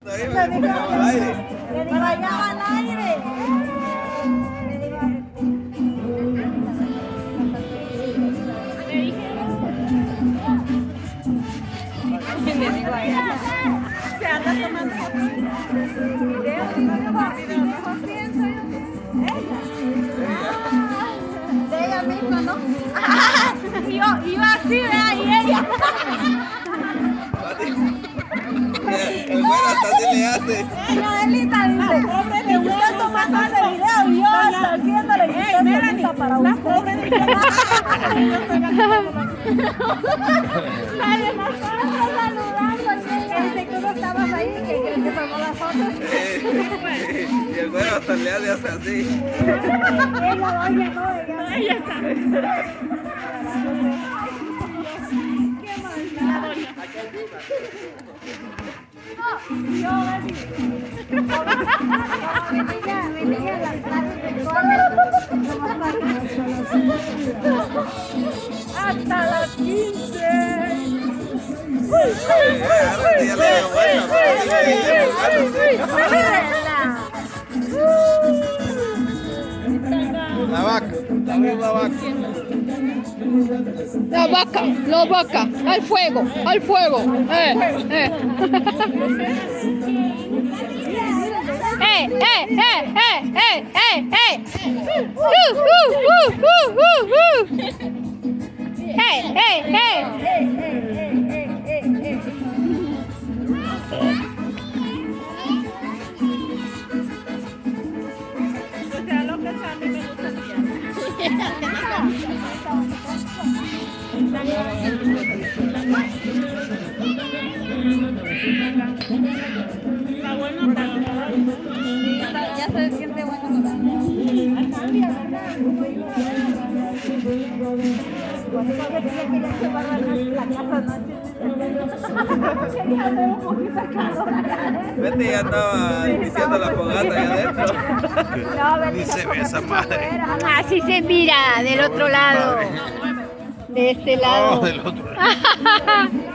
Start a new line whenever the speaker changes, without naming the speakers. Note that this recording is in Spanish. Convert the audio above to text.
al aire.
Le digo allá al aire. Le digo a ella. Se anda tomando video, mejor pienso yo. De ella misma, ¿no? Y yo así, ¿verdad? Y ella.
El bueno hasta así le hace.
Ella, Elita, dice, que usted tomando ese video y yo hasta haciéndole y usted solita para usted. Nadie más estaba saludando, dice que uno estabas ahí, que tomó la foto.
Y el bueno hasta le hace así.
Ella no, ella está. Qué maldad. Yo, venía las clases de cole. Hasta las 15.
Ya le dio vuelta, pero sigue la vaca, la misma vaca.
La vaca, al fuego, al fuego.
Ya se siente bueno. Cambia, ¿verdad? Como iba cuando ella quería llevar la casa anoche. Quería hacer un poquito de calor.
Vete, ya estaba iniciando la fogata allá adentro.
Ni
se ve esa madre.
Así se mira del otro lado. De este lado.
No, del otro lado.